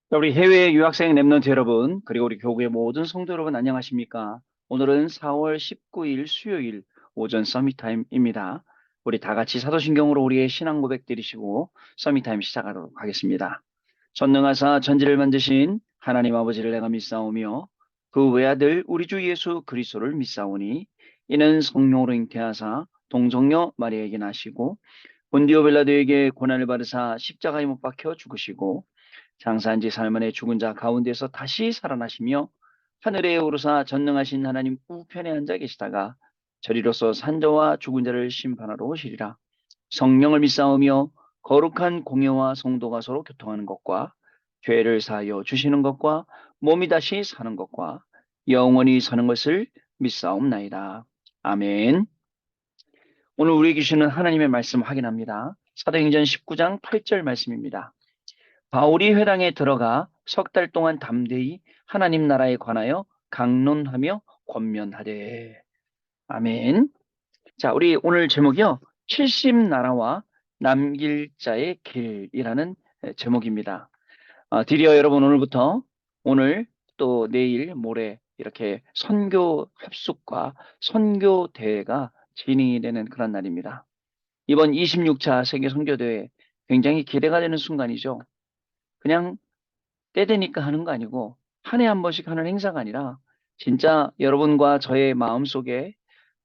자, 우리 해외 유학생 랩런트 여러분, 그리고 우리 교구의 모든 성도 여러분 안녕하십니까? 오늘은 4월 19일 수요일 오전 서밋타임입니다. 우리 다 같이 사도신경으로 우리의 신앙 고백 드리시고 서밋타임 시작하도록 하겠습니다. 전능하사 천지를 만드신 하나님 아버지를 내가 믿사오며 그 외아들 우리 주 예수 그리스도를 믿사오니 이는 성령으로 잉태하사 동정녀 마리아에게 나시고 본디오 빌라도에게 고난을 받으사 십자가에 못 박혀 죽으시고 장사한 지 사흘 만에 죽은 자 가운데서 다시 살아나시며 하늘에 오르사 전능하신 하나님 우편에 앉아 계시다가 저리로서 산자와 죽은 자를 심판하러 오시리라. 성령을 믿사오며 거룩한 공예와 성도가 서로 교통하는 것과 죄를 사하여 주시는 것과 몸이 다시 사는 것과 영원히 사는 것을 믿사옵나이다. 아멘. 오늘 우리에게 주시는 하나님의 말씀 확인합니다. 사도행전 19장 8절 말씀입니다. 바울이 회당에 들어가 석 달 동안 담대히 하나님 나라에 관하여 강론하며 권면하되. 아멘. 자, 우리 오늘 제목이요. 70나라와 남길 자의 길이라는 제목입니다. 드디어 여러분 오늘부터 오늘 또 내일 모레 이렇게 선교 합숙과 선교 대회가 진행이 되는 그런 날입니다. 이번 26차 세계 선교대회 굉장히 기대가 되는 순간이죠. 그냥 때 되니까 하는 거 아니고 한 해 한 번씩 하는 행사가 아니라 진짜 여러분과 저의 마음 속에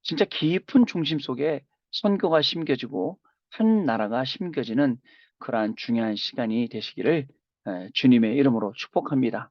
진짜 깊은 중심 속에 선교가 심겨지고 한 나라가 심겨지는 그러한 중요한 시간이 되시기를 주님의 이름으로 축복합니다.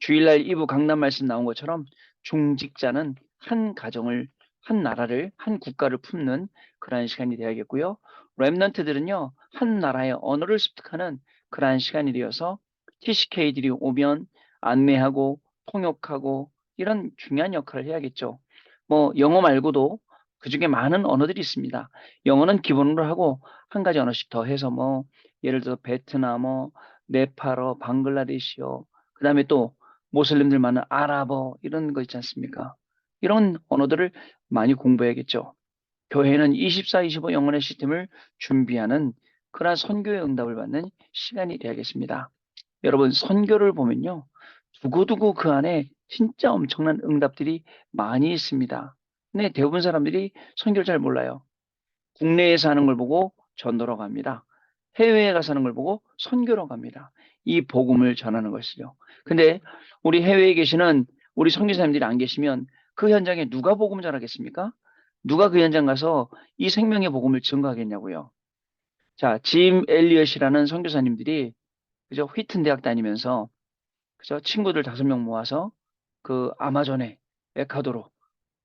주일날 2부 강단 말씀 나온 것처럼 중직자는 한 가정을, 한 나라를, 한 국가를 품는 그러한 시간이 되어야겠고요. 랩런트들은요, 한 나라의 언어를 습득하는 그러한 시간이 되어서 TCK들이 오면 안내하고 통역하고 이런 중요한 역할을 해야겠죠. 뭐 영어 말고도 그중에 많은 언어들이 있습니다. 영어는 기본으로 하고 한 가지 언어씩 더 해서 뭐 예를 들어 베트남어, 네팔어, 방글라데시어, 그다음에 또 모슬림들 많은 아랍어 이런 거 있지 않습니까? 이런 언어들을 많이 공부해야겠죠. 교회는 24, 25 영혼의 시스템을 준비하는 그러한 선교의 응답을 받는 시간이 되어야겠습니다. 여러분 선교를 보면요. 두고두고 그 안에 진짜 엄청난 응답들이 많이 있습니다. 근데 대부분 사람들이 선교를 잘 몰라요. 국내에서 하는 걸 보고 전도로 갑니다. 해외에 가서 하는 걸 보고 선교로 갑니다. 이 복음을 전하는 것이죠. 근데 우리 해외에 계시는 우리 선교사님들이 안 계시면 그 현장에 누가 복음 전하겠습니까? 누가 그 현장 가서 이 생명의 복음을 증거하겠냐고요. 자, 짐 엘리엇이라는 선교사님들이 그저 휘튼 대학 다니면서 그저 친구들 5명 모아서 그 아마존에 에콰도르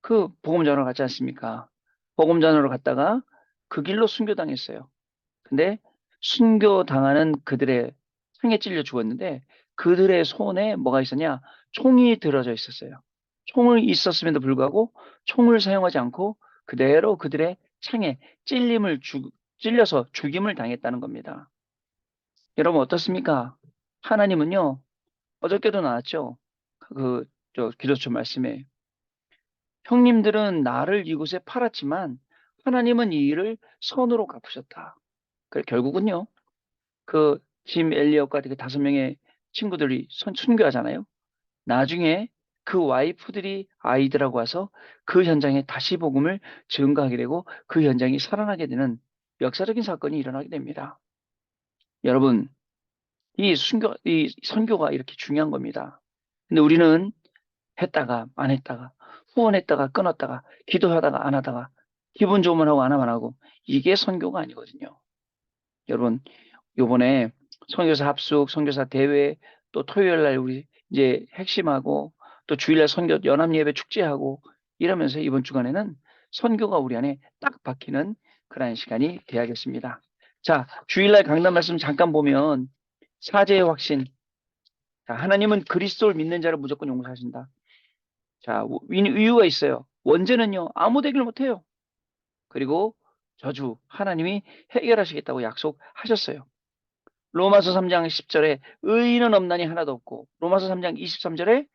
그 복음 전하러 갔지 않습니까? 복음 전하러 갔다가 그 길로 순교당했어요. 근데 순교당하는 그들의 창에 찔려 죽었는데 그들의 손에 뭐가 있었냐? 총이 들어져 있었어요. 총을 있었음에도 불구하고 총을 사용하지 않고 그대로 그들의 창에 찔려서 죽임을 당했다는 겁니다. 여러분 어떻습니까? 하나님은요, 어저께도 나왔죠? 기도처 말씀에 형님들은 나를 이곳에 팔았지만 하나님은 이 일을 선으로 갚으셨다. 그래 결국은요. 그 짐 엘리엇과 그 5명의 친구들이 순교하잖아요. 나중에 그 와이프들이 아이들하고 와서 그 현장에 다시 복음을 증거하게 되고 그 현장이 살아나게 되는 역사적인 사건이 일어나게 됩니다. 여러분, 이 선교가 이렇게 중요한 겁니다. 근데 우리는 했다가 안 했다가 후원했다가 끊었다가 기도하다가 안 하다가 기분 좋으면 하고 안 하면 하고 이게 선교가 아니거든요. 여러분 요번에 선교사 합숙, 선교사 대회 또 토요일 날 우리 이제 핵심하고 또 주일날 선교 연합예배 축제하고 이러면서 이번 주간에는 선교가 우리 안에 딱 박히는 그러한 시간이 돼야겠습니다. 자, 주일날 강단 말씀 잠깐 보면 사제의 확신. 자, 하나님은 그리스도를 믿는 자를 무조건 용서하신다. 자, 이유가 있어요. 원죄는요, 아무 대결 못해요. 그리고 저주, 하나님이 해결하시겠다고 약속하셨어요. 로마서 3장 10절에 의인은 없나니 하나도 없고, 로마서 3장 23절에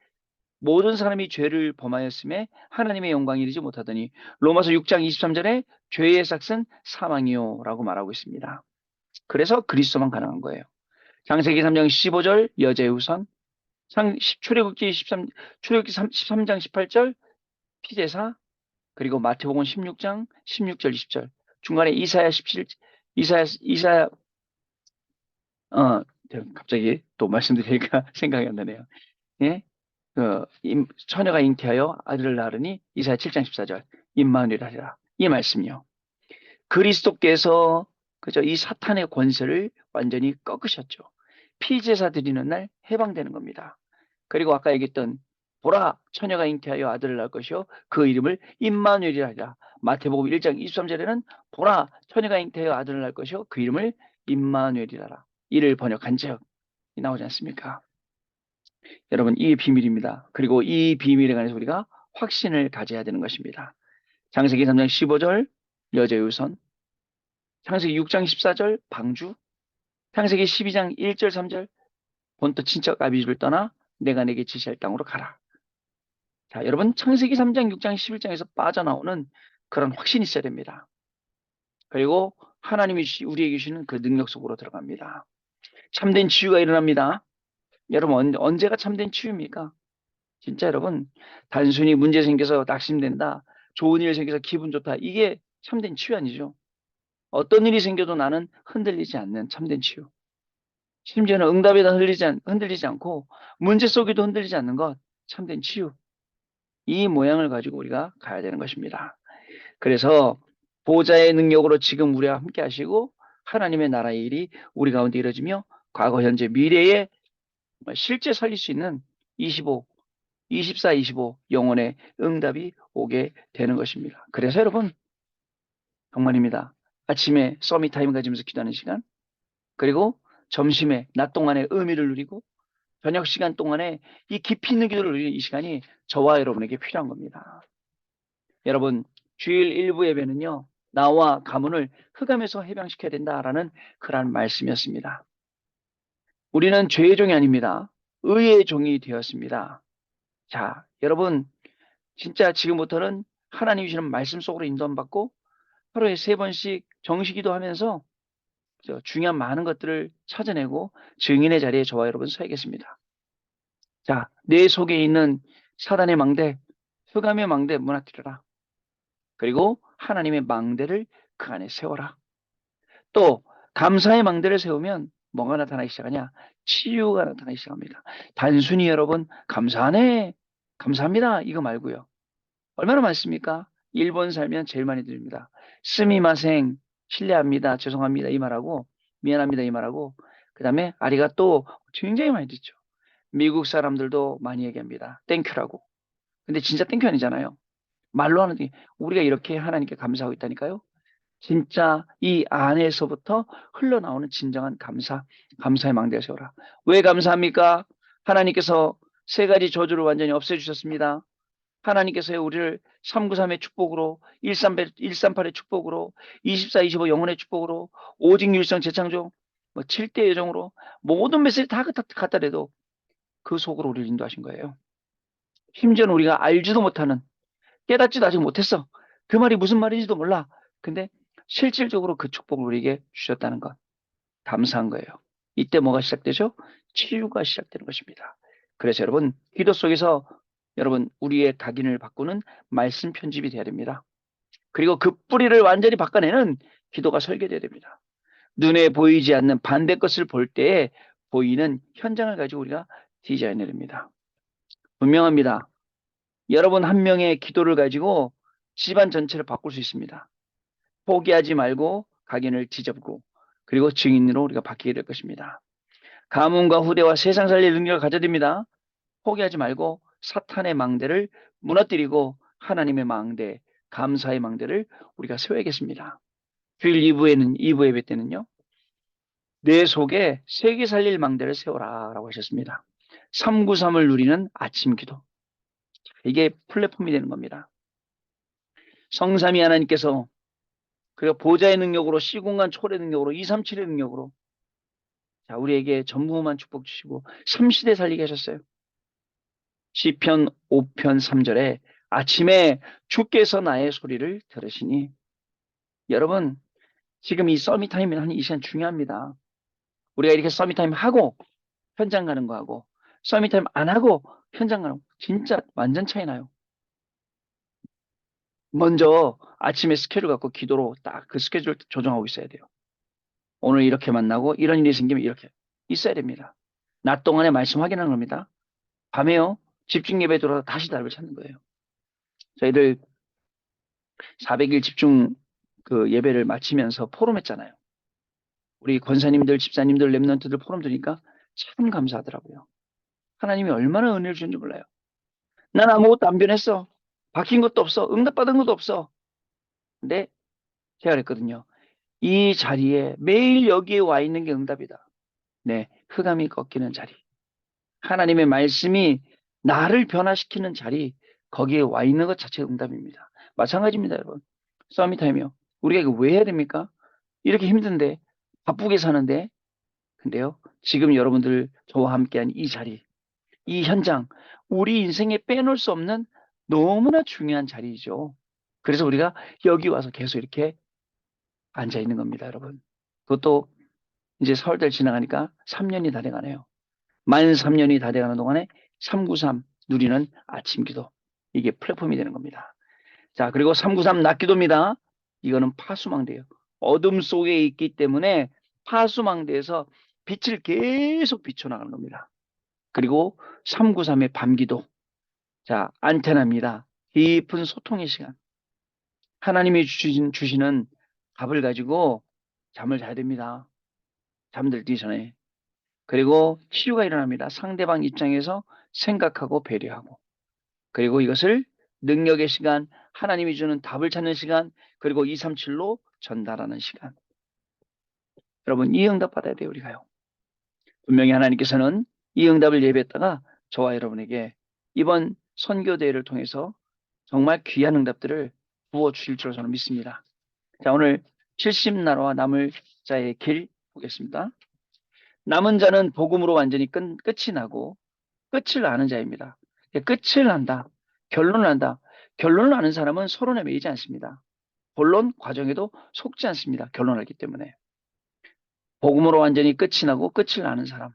모든 사람이 죄를 범하였음에 하나님의 영광이 이르지 못하더니, 로마서 6장 23절에 죄의 삭은 사망이요 라고 말하고 있습니다. 그래서 그리스도만 가능한 거예요. 창세기 3장 15절 여자의 우선, 출애굽기 13장 18절 피제사, 그리고 마태복음 16장 16절 20절, 중간에 이사야 17, 이사야, 갑자기 또 말씀드리니까 생각이 안 나네요. 예? 처녀가 잉태하여 아들을 낳으니 이사야 7장 14절 임마누엘 하리라. 이 말씀이요. 그리스도께서 그저 이 사탄의 권세를 완전히 꺾으셨죠. 피제사 드리는 날 해방되는 겁니다. 그리고 아까 얘기했던 보라 처녀가 잉태하여 아들을 낳을 것이요 그 이름을 임마누엘이라 하리라. 마태복음 1장 23절에는 보라 처녀가 잉태하여 아들을 낳을 것이요 그 이름을 임마누엘이라. 이를 번역한 즉 나오지 않습니까? 여러분 이 비밀입니다. 그리고 이 비밀에 관해서 우리가 확신을 가져야 되는 것입니다. 창세기 3장 15절 여자의 우선, 창세기 6장 14절 방주, 창세기 12장 1절 3절 본토 친척 아비집을 떠나 내가 내게 지시할 땅으로 가라. 자, 여러분 창세기 3장 6장 11장에서 빠져나오는 그런 확신이 있어야 됩니다. 그리고 하나님이 우리에게 주시는 그 능력 속으로 들어갑니다. 참된 치유가 일어납니다. 여러분 언제가 참된 치유입니까? 진짜 여러분 단순히 문제 생겨서 낙심된다, 좋은 일 생겨서 기분 좋다, 이게 참된 치유 아니죠. 어떤 일이 생겨도 나는 흔들리지 않는 참된 치유. 심지어는 응답에다 흔들리지 않고 문제 속에도 흔들리지 않는 것, 참된 치유. 이 모양을 가지고 우리가 가야 되는 것입니다. 그래서 보좌의 능력으로 지금 우리와 함께 하시고 하나님의 나라의 일이 우리 가운데 이루어지며 과거, 현재, 미래에 실제 살릴 수 있는 25, 24, 25 영혼의 응답이 오게 되는 것입니다. 그래서 여러분 정말입니다. 아침에 서밋 타임 가지면서 기도하는 시간, 그리고 점심에 낮 동안에 의미를 누리고 저녁 시간 동안에 이 깊이 있는 기도를 누리는 이 시간이 저와 여러분에게 필요한 겁니다. 여러분 주일 일부 예배는요 나와 가문을 흑암에서 해방시켜야 된다라는 그런 말씀이었습니다. 우리는 죄의 종이 아닙니다. 의의 종이 되었습니다. 자, 여러분 진짜 지금부터는 하나님 주시는 말씀 속으로 인도받고 하루에 3번씩 정식기도 하면서 중요한 많은 것들을 찾아내고 증인의 자리에 저와 여러분 서야겠습니다. 자, 내 속에 있는 사단의 망대, 흑암의 망대 무너뜨려라. 그리고 하나님의 망대를 그 안에 세워라. 또 감사의 망대를 세우면 뭐가 나타나기 시작하냐? 치유가 나타나기 시작합니다. 단순히 여러분 감사하네, 감사합니다 이거 말고요. 얼마나 많습니까? 일본 살면 제일 많이 들립니다. 스미마생, 실례합니다, 죄송합니다 이 말하고, 미안합니다 이 말하고, 그 다음에 아리가또 굉장히 많이 듣죠. 미국 사람들도 많이 얘기합니다. 땡큐라고. 근데 진짜 땡큐 아니잖아요. 말로 하는데 우리가 이렇게 하나님께 감사하고 있다니까요. 진짜 이 안에서부터 흘러나오는 진정한 감사의 망대가 세워라. 왜 감사합니까? 하나님께서 3가지 저주를 완전히 없애주셨습니다. 하나님께서 우리를 393의 축복으로, 138의 축복으로, 24, 25 영혼의 축복으로, 오직 율성 재창조, 7대 예정으로 모든 메시지 다 갖다 대도 그 속으로 우리를 인도하신 거예요. 심지어는 우리가 알지도 못하는, 깨닫지도 아직 못했어. 그 말이 무슨 말인지도 몰라. 근데 실질적으로 그 축복을 우리에게 주셨다는 것. 감사한 거예요. 이때 뭐가 시작되죠? 치유가 시작되는 것입니다. 그래서 여러분, 기도 속에서 여러분, 우리의 각인을 바꾸는 말씀 편집이 돼야 됩니다. 그리고 그 뿌리를 완전히 바꿔내는 기도가 설계돼야 됩니다. 눈에 보이지 않는 반대 것을 볼 때에 보이는 현장을 가지고 우리가 디자인해야 됩니다. 분명합니다. 여러분 한 명의 기도를 가지고 집안 전체를 바꿀 수 있습니다. 포기하지 말고 각인을 뒤집고 그리고 증인으로 우리가 바뀌게 될 것입니다. 가문과 후대와 세상 살릴 능력을 가져야 됩니다. 포기하지 말고 사탄의 망대를 무너뜨리고 하나님의 망대, 감사의 망대를 우리가 세워야겠습니다. 주일 2부 예배 때는요. 내 속에 세계 살릴 망대를 세워라 라고 하셨습니다. 393을 누리는 아침 기도. 이게 플랫폼이 되는 겁니다. 성삼위 하나님께서 그리고 보좌의 능력으로, 시공간 초월의 능력으로, 237의 능력으로 자, 우리에게 전무후무한 축복 주시고 3시대 살리게 하셨어요. 시편 5편 3절에 아침에 주께서 나의 소리를 들으시니, 여러분 지금 이 서밋 타임이라는 이 시간 중요합니다. 우리가 이렇게 서밋타임 하고 현장 가는 거하고 서밋타임 안 하고 현장 가는 거 진짜 완전 차이 나요. 먼저 아침에 스케줄 갖고 기도로 딱 그 스케줄 조정하고 있어야 돼요. 오늘 이렇게 만나고 이런 일이 생기면 이렇게 있어야 됩니다. 낮 동안에 말씀 확인하는 겁니다. 밤에요. 집중 예배 들어서 다시 답을 찾는 거예요. 저희들 400일 집중 그 예배를 마치면서 포럼했잖아요. 우리 권사님들, 집사님들, 랩런트들 포럼 드니까 참 감사하더라고요. 하나님이 얼마나 은혜를 주는지 몰라요. 난 아무것도 안 변했어. 바뀐 것도 없어. 응답받은 것도 없어. 근데 제가 그랬거든요. 이 자리에 매일 여기에 와 있는 게 응답이다. 네, 흑암이 꺾이는 자리. 하나님의 말씀이 나를 변화시키는 자리, 거기에 와 있는 것 자체가 응답입니다. 마찬가지입니다, 여러분. 서밋타임이요. 우리가 이거 왜 해야 됩니까? 이렇게 힘든데, 바쁘게 사는데, 근데요, 지금 여러분들 저와 함께한 이 자리, 이 현장, 우리 인생에 빼놓을 수 없는 너무나 중요한 자리이죠. 그래서 우리가 여기 와서 계속 이렇게 앉아 있는 겁니다, 여러분. 그것도 이제 서울대를 지나가니까 3년이 다 돼가네요. 만 3년이 다 돼가는 동안에 393 누리는 아침 기도. 이게 플랫폼이 되는 겁니다. 자, 그리고 393 낮기도입니다. 이거는 파수망대예요. 어둠 속에 있기 때문에 파수망대에서 빛을 계속 비춰나가는 겁니다. 그리고 393의 밤기도. 자, 안테나입니다. 깊은 소통의 시간. 하나님이 주시는 밥을 가지고 잠을 자야 됩니다. 잠들기 전에. 그리고 치유가 일어납니다. 상대방 입장에서 생각하고 배려하고. 그리고 이것을 능력의 시간, 하나님이 주는 답을 찾는 시간, 그리고 237로 전달하는 시간. 여러분, 이 응답 받아야 돼요, 우리가요. 분명히 하나님께서는 이 응답을 예배했다가 저와 여러분에게 이번 선교대회를 통해서 정말 귀한 응답들을 부어 주실 줄 저는 믿습니다. 자, 오늘 70나라와 남을 자의 길 보겠습니다. 남은 자는 복음으로 완전히 끝이 나고 끝을 아는 자입니다. 끝을 안다. 결론을 안다. 결론을 아는 사람은 서론에 매이지 않습니다. 본론 과정에도 속지 않습니다. 결론을 알기 때문에. 복음으로 완전히 끝이 나고 끝을 아는 사람.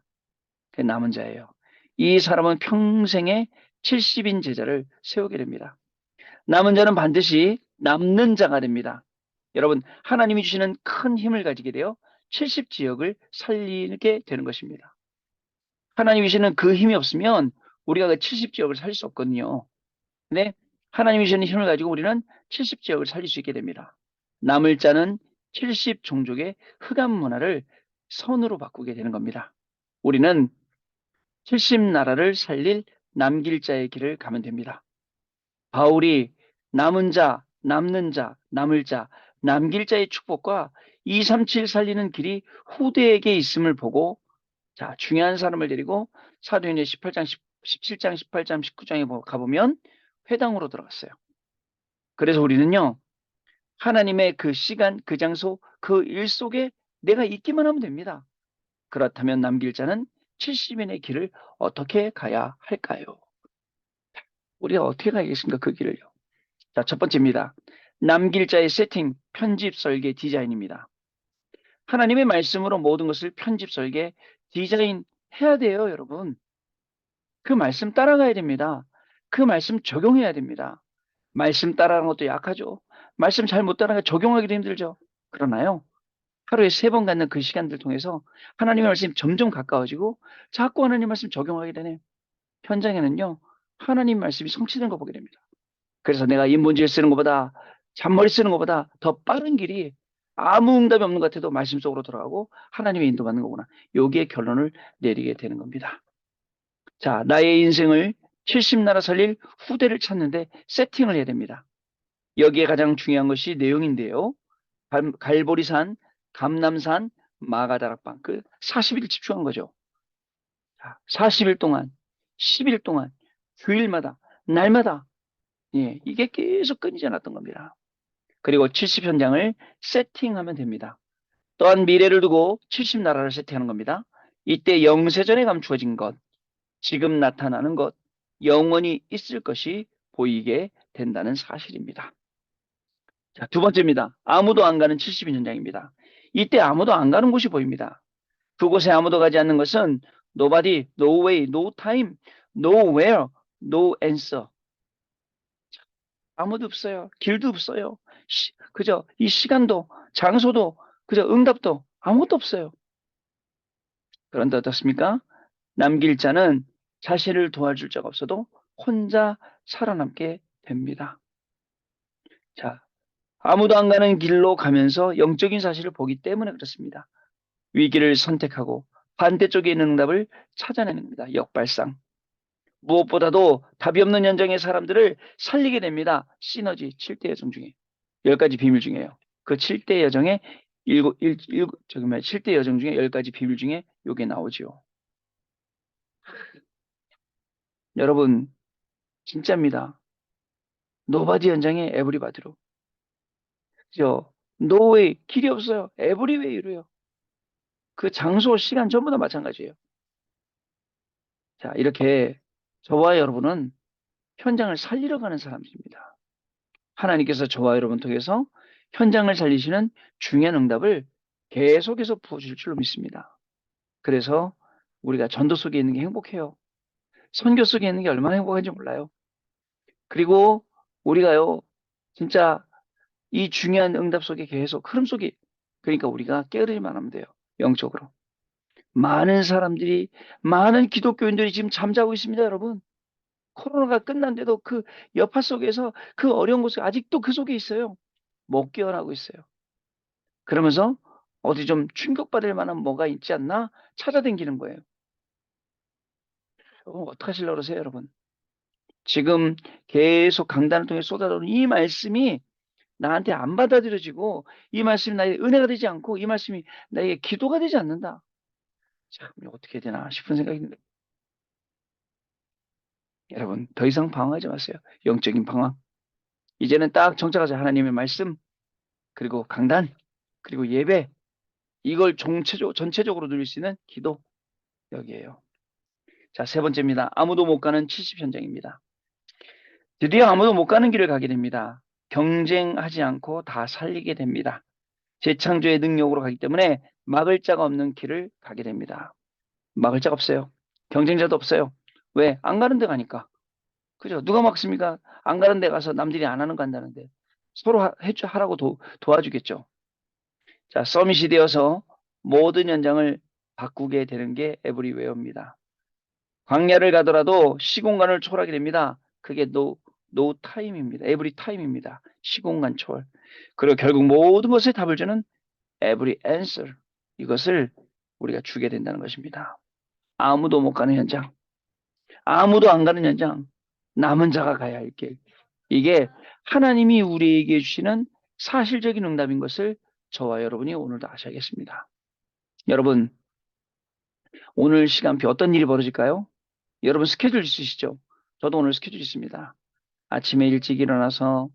그 남은 자예요. 이 사람은 평생에 70인 제자를 세우게 됩니다. 남은 자는 반드시 남는 자가 됩니다. 여러분, 하나님이 주시는 큰 힘을 가지게 되어 70지역을 살리게 되는 것입니다. 하나님이 주시는 그 힘이 없으면 우리가 그 70지역을 살릴 수 없거든요. 근데 하나님이 주시는 힘을 가지고 우리는 70지역을 살릴 수 있게 됩니다. 남을 자는 70종족의 흑암 문화를 선으로 바꾸게 되는 겁니다. 우리는 70나라를 살릴 남길 자의 길을 가면 됩니다. 바울이 남은 자, 남는 자, 남을 자, 남길 자의 축복과 237 살리는 길이 후대에게 있음을 보고 자, 중요한 사람을 데리고 사도행전 18장, 17장, 18장, 19장에 가보면 회당으로 들어갔어요. 그래서 우리는요, 하나님의 그 시간, 그 장소, 그 일 속에 내가 있기만 하면 됩니다. 그렇다면 남길 자는 70인의 길을 어떻게 가야 할까요? 우리가 어떻게 가야겠습니까? 그 길을요. 자, 첫 번째입니다. 남길 자의 세팅, 편집, 설계, 디자인입니다. 하나님의 말씀으로 모든 것을 편집, 설계, 디자인 해야 돼요, 여러분. 그 말씀 따라가야 됩니다. 그 말씀 적용해야 됩니다. 말씀 따라가는 것도 약하죠. 말씀 잘 못 따라가 적용하기도 힘들죠. 그러나요, 하루에 3번 갖는 그 시간들 통해서 하나님의 말씀이 점점 가까워지고 자꾸 하나님 말씀 적용하게 되네요. 현장에는요, 하나님 말씀이 성취되는 거 보게 됩니다. 그래서 내가 인본지에 쓰는 것보다 잔머리 쓰는 것보다 더 빠른 길이 아무 응답이 없는 것 같아도 말씀 속으로 들어가고 하나님의 인도받는 거구나. 여기에 결론을 내리게 되는 겁니다. 자, 나의 인생을 70나라 살릴 후대를 찾는데 세팅을 해야 됩니다. 여기에 가장 중요한 것이 내용인데요. 갈보리산, 감남산, 마가다락방 그 40일 집중한 거죠. 자, 40일 동안, 10일 동안, 주일마다, 날마다 이게 계속 끊이지 않았던 겁니다. 그리고 70현장을 세팅하면 됩니다. 또한 미래를 두고 70나라를 세팅하는 겁니다. 이때 영세전에 감추어진 것, 지금 나타나는 것, 영원히 있을 것이 보이게 된다는 사실입니다. 자, 두 번째입니다. 아무도 안 가는 70인 현장입니다. 이때 아무도 안 가는 곳이 보입니다. 그곳에 아무도 가지 않는 것은 nobody, no way, no time, nowhere, no answer. 아무도 없어요. 길도 없어요. 그죠? 이 시간도, 장소도, 그죠? 응답도 아무것도 없어요. 그런데 어떻습니까? 남길 자는 자신을 도와줄 자가 없어도 혼자 살아남게 됩니다. 자, 아무도 안 가는 길로 가면서 영적인 사실을 보기 때문에 그렇습니다. 위기를 선택하고 반대쪽에 있는 응답을 찾아내는 겁니다. 역발상. 무엇보다도 답이 없는 현장의 사람들을 살리게 됩니다. 시너지 7대 여정 중에 10가지 비밀 중에요. 그 7대 여정의 7대 여정 중에 10가지 비밀 중에 요게 나오죠. 여러분, 진짜입니다. 노바디 현장에 에브리바디로. 그죠? 노웨이, 길이 없어요. 에브리웨이로요. 그 장소, 시간 전부 다 마찬가지예요. 자, 이렇게 저와 여러분은 현장을 살리러 가는 사람들입니다. 하나님께서 저와 여러분 통해서 현장을 살리시는 중요한 응답을 계속해서 부어주실 줄로 믿습니다. 그래서 우리가 전도 속에 있는 게 행복해요. 선교 속에 있는 게 얼마나 행복한지 몰라요. 그리고 우리가요, 진짜 이 중요한 응답 속에 계속 흐름 속에, 그러니까 우리가 깨어들기만 하면 돼요. 영적으로. 많은 사람들이, 많은 기독교인들이 지금 잠자고 있습니다, 여러분. 코로나가 끝난데도 그 여파 속에서 그 어려운 곳에 아직도 그 속에 있어요. 못 깨어나고 있어요. 그러면서 어디 좀 충격받을 만한 뭐가 있지 않나 찾아다니는 거예요. 어떡하시려고 그러세요, 여러분? 지금 계속 강단을 통해 쏟아져오는 이 말씀이 나한테 안 받아들여지고 이 말씀이 나의 은혜가 되지 않고 이 말씀이 나에게 기도가 되지 않는다. 참, 어떻게 해야 되나 싶은 생각이 듭니다. 여러분, 더 이상 방황하지 마세요. 영적인 방황. 이제는 딱 정착하자. 하나님의 말씀, 그리고 강단, 그리고 예배, 이걸 전체적으로 누릴 수 있는 기도, 여기에요. 자, 세 번째입니다. 아무도 못 가는 70 현장입니다. 드디어 아무도 못 가는 길을 가게 됩니다. 경쟁하지 않고 다 살리게 됩니다. 재창조의 능력으로 가기 때문에 막을 자가 없는 길을 가게 됩니다. 막을 자가 없어요. 경쟁자도 없어요. 왜? 안 가는 데 가니까. 그죠? 누가 막습니까? 안 가는 데 가서 남들이 안 하는 거 한다는데. 서로 하라고 도와주겠죠. 자, 서밋이 되어서 모든 현장을 바꾸게 되는 게 에브리웨어입니다. 광야를 가더라도 시공간을 초월하게 됩니다. 그게 노 타임입니다. 에브리 타임입니다. 시공간 초월. 그리고 결국 모든 것에 답을 주는 every answer. 이것을 우리가 주게 된다는 것입니다. 아무도 못 가는 현장, 아무도 안 가는 현장, 남은 자가 가야 할 길. 이게 하나님이 우리에게 주시는 사실적인 응답인 것을 저와 여러분이 오늘도 아셔야겠습니다. 여러분, 오늘 시간표 어떤 일이 벌어질까요? 여러분 스케줄 있으시죠? 저도 오늘 스케줄 있습니다. 아침에 일찍 일어나서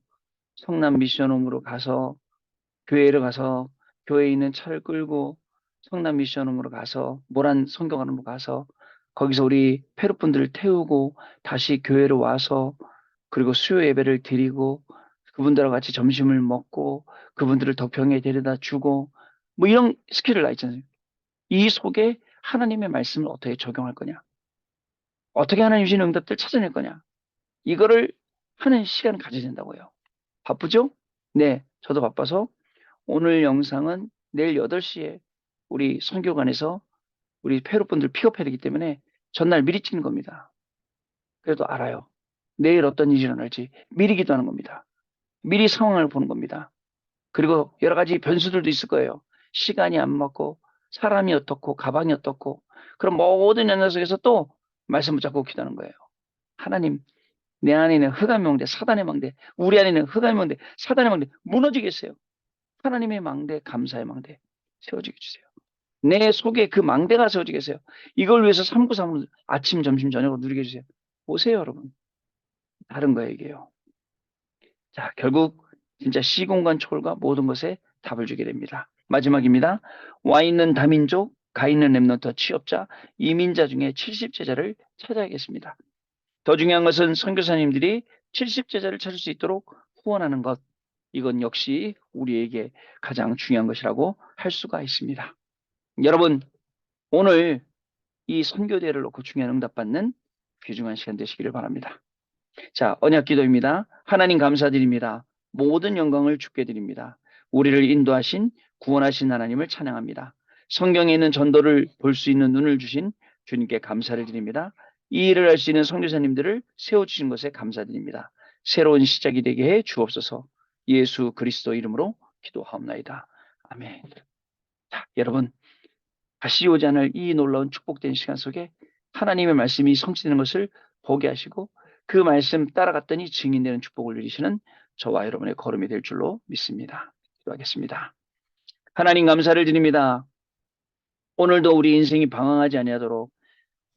성남 미션홈으로 가서 교회를 가서 교회에 있는 차를 끌고 성남 미션홈으로 가서 모란 성경관으로 가서 거기서 우리 페루 분들을 태우고 다시 교회로 와서 그리고 수요 예배를 드리고 그분들과 같이 점심을 먹고 그분들을 덕평에 데려다 주고 뭐 이런 스케줄 나 있잖아요. 이 속에 하나님의 말씀을 어떻게 적용할 거냐? 어떻게 하나님 주신 응답들 찾아낼 거냐? 이거를 하는 시간을 가져야 된다고요. 바쁘죠? 네, 저도 바빠서 오늘 영상은 내일 8시에 우리 선교관에서 우리 페루 분들 픽업해야 되기 때문에 전날 미리 찍는 겁니다. 그래도 알아요. 내일 어떤 일이 일어날지 미리 기도하는 겁니다. 미리 상황을 보는 겁니다. 그리고 여러 가지 변수들도 있을 거예요. 시간이 안 맞고 사람이 어떻고 가방이 어떻고 그럼 모든 연관 속에서 또 말씀 붙잡고 기도하는 거예요. 하나님, 내 안에 있는 흑암의 망대, 사단의 망대, 우리 안에 있는 흑암의 망대, 사단의 망대 무너지겠어요. 하나님의 망대, 감사의 망대 세워지게 주세요. 내 속에 그 망대가 세워지게 하세요. 이걸 위해서 393으로 아침, 점심, 저녁으로 누리게 해주세요. 보세요, 여러분. 다른 거예요, 이게요. 자, 결국 진짜 시공간 초월과 모든 것에 답을 주게 됩니다. 마지막입니다. 와 있는 다민족, 가 있는 렘넌트, 취업자, 이민자 중에 70제자를 찾아야겠습니다. 더 중요한 것은 선교사님들이 70제자를 찾을 수 있도록 후원하는 것. 이건 역시 우리에게 가장 중요한 것이라고 할 수가 있습니다. 여러분, 오늘 이 선교대회를 놓고 중요한 응답받는 귀중한 시간 되시기를 바랍니다. 자, 언약 기도입니다. 하나님 감사드립니다. 모든 영광을 주께 드립니다. 우리를 인도하신 구원하신 하나님을 찬양합니다. 성경에 있는 전도를 볼 수 있는 눈을 주신 주님께 감사를 드립니다. 이 일을 할 수 있는 선교사님들을 세워주신 것에 감사드립니다. 새로운 시작이 되게 해 주옵소서. 예수 그리스도 이름으로 기도하옵나이다. 아멘. 자, 여러분 다시 오지 않을 이 놀라운 축복된 시간 속에 하나님의 말씀이 성취되는 것을 보게 하시고 그 말씀 따라갔더니 증인되는 축복을 누리시는 저와 여러분의 걸음이 될 줄로 믿습니다. 기도하겠습니다. 하나님 감사를 드립니다. 오늘도 우리 인생이 방황하지 아니하도록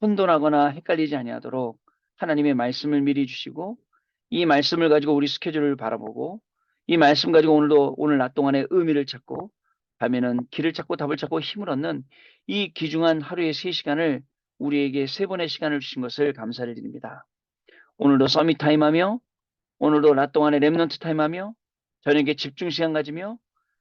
혼돈하거나 헷갈리지 아니하도록 하나님의 말씀을 미리 주시고 이 말씀을 가지고 우리 스케줄을 바라보고 이 말씀 가지고 오늘 낮 동안의 의미를 찾고 밤에는 길을 찾고 답을 찾고 힘을 얻는 이 귀중한 하루의 3시간을 우리에게 3번의 시간을 주신 것을 감사를 드립니다. 오늘도 서밋 타임하며 오늘도 낮 동안에 렘넌트 타임하며 저녁에 집중 시간 가지며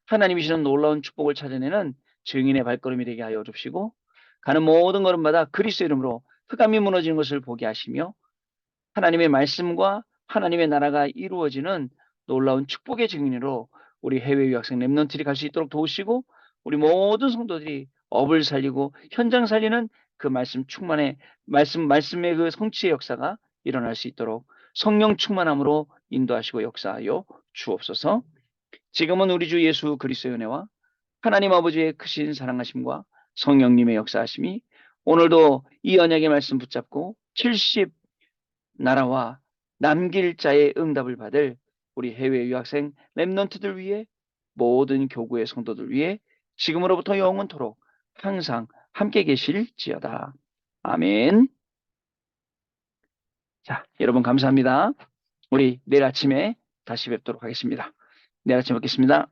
하나님이 주시는 놀라운 축복을 찾아내는 증인의 발걸음이 되게 하여 주시고 가는 모든 걸음마다 그리스도 이름으로 흑암이 무너지는 것을 보게 하시며 하나님의 말씀과 하나님의 나라가 이루어지는 놀라운 축복의 증인으로 우리 해외 유학생 렘넌트들이 갈 수 있도록 도우시고 우리 모든 성도들이 업을 살리고 현장 살리는 그 말씀 충만의 말씀의 그 성취의 역사가 일어날 수 있도록 성령 충만함으로 인도하시고 역사하여 주옵소서. 지금은 우리 주 예수 그리스도의 은혜와 하나님 아버지의 크신 사랑하심과 성령님의 역사하심이 오늘도 이 언약의 말씀 붙잡고 70 나라와 남길 자의 응답을 받을 우리 해외 유학생 렘넌트들 위해 모든 교구의 성도들 위해 지금으로부터 영원토록 항상 함께 계실지어다. 아멘. 자, 여러분 감사합니다. 우리 내일 아침에 다시 뵙도록 하겠습니다. 내일 아침에 뵙겠습니다.